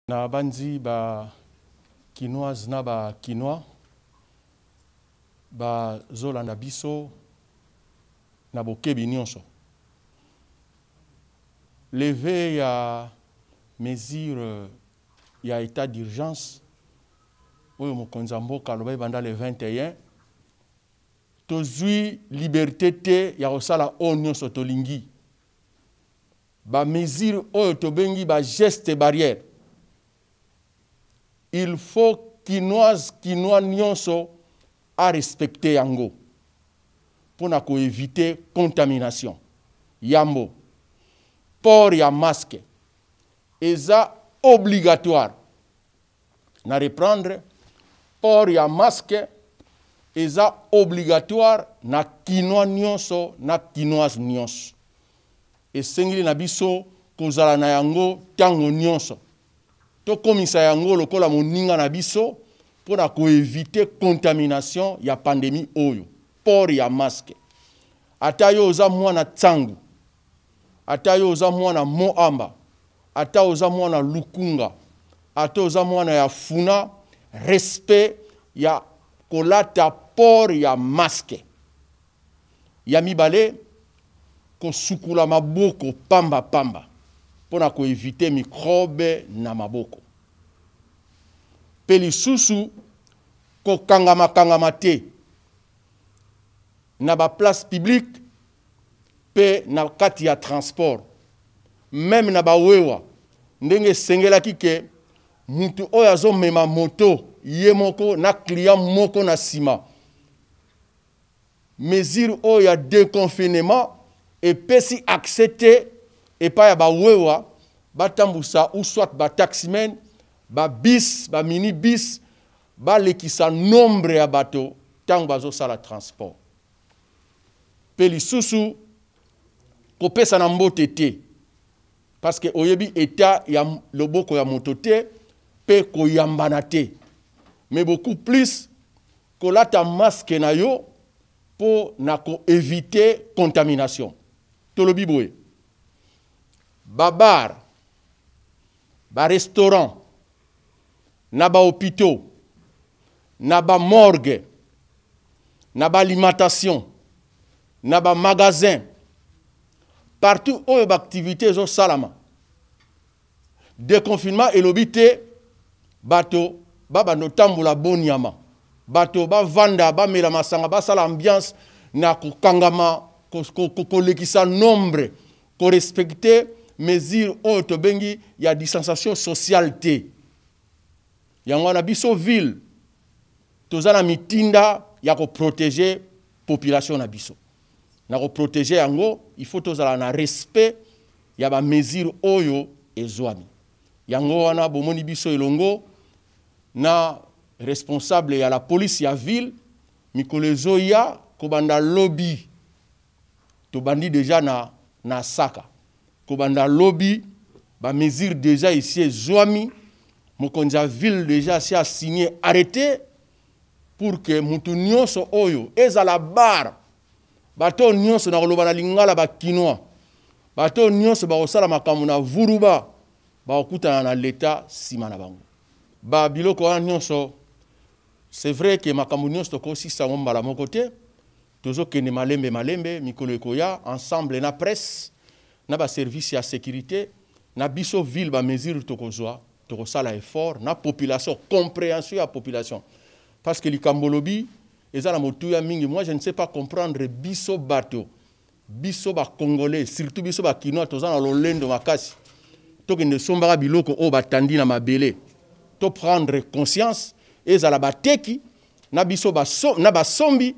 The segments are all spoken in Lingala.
Na banzi ba quinoise na ba quinoa ba zolanda biso na bokebi nyonso. Levé ya mesure ya état d'urgence oyo mokonzi ya mboka alobai banda le 21 tozwi liberté te ya kosala oyo nyonso tolingi. Ba mesure oyo tobengi ba geste barrière. Il faut quinoa nyonso à respecter yango pour na ko éviter contamination. Yambo port ya masque eza obligatoire. Na reprendre port ya masque eza obligatoire na quinoa nyonso na quinoise nyonso. Esengeli na biso kozala na yango tango nyonso. To komisa yango lokola moninga na biso pour éviter contamination ya pandémie oyo. Port ya masque. Ata yo oza mwana tsangu. Ata yo oza mwana moamba. Ata oza mwana lukunga. Ata oza mwana ya funa. Respect ya kolata port ya masque. Ya mibale kosukula maboko pamba pamba. Pona ko éviter microbe na maboko. Peli susu ko kangama te na ba place publique pe na kati ya transport. Même na ba wewa ndenge sengela kike mutu oyo azomema moto ye moko na client moko na sima. Mesure oyo ya déconfinement et pesi accepté et pas ya ba wewa batambusa ou soit ba taximen ba bis ba mini bis ba lekisa nombre ya bato tango bazo sala transport. Peli susu kopesa na mbote te parce que oyebi état ya loboko ya motote pe koyambana te mais beaucoup plus kolata masque na yo pour na ko éviter contamination. Tolobi boye ba bar, ba restaurant, na ba hôpitaux, na ba morgue, na ba alimentation, na ba magasin, partout où ba activité zo salama. Déconfinement et l'obité, bato, ba no tambula bonyama, bato ba vanda, ba mela masanga, ba sala ambiance, na ko kangama, ko lekisa nombre, ko respecter mesure oyo tobengi ya distanciation sociale te. Yango na biso ville tozana mitinda ya ko protéger population na biso. Na ko protéger yango, il faut tozala na respect ya ba mesure oyo ezwami. Yango wana bomoni biso elongo na responsable ya la police ya ville mikolezo ya kobanda lobby to bandi déjà na saka. Kobanda lobby, ba mesure déjà ici ezwami, mokonza ville déjà si a signé arrêté pour que mutu nyonso oyo ezala bar, bato nyonso na koloba na lingala ba quinoa, bato nyonso ba kosala makambo na vuruba, ba okutana na l'état sima na bango. Ba biloko wana nyonso, c'est vrai que makambo nyonso tokosi sango mbala moko te, tozo kende malembe mikolo ekoya ensemble na presse na ba service ya sécurité na biso ville ba mesure tokozwa tokosala effort na population compréhension ya population parce que likambolobi ezala motuya mingi. Moi je ne sais pas comprendre biso bato biso ba congolais surtout biso ba kinoa tozana lolendo makasi tokende sombaka biloko o batandi na mabele to prendre conscience ezala bateki na biso na basombi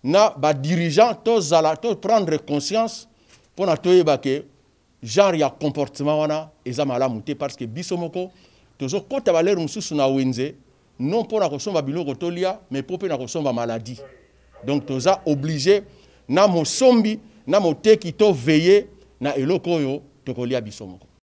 na ba dirigeant to prendre conscience pour na toyeba ke genre ya comportement wana eza malamu te parce que biso moko tozo kota balere mususu na wenze non pour na kosomba biloko tolia mais pour na kosomba maladie. Donc toza obligé na mosombi na moteki to veiller na eloko oyo tokolia biso moko.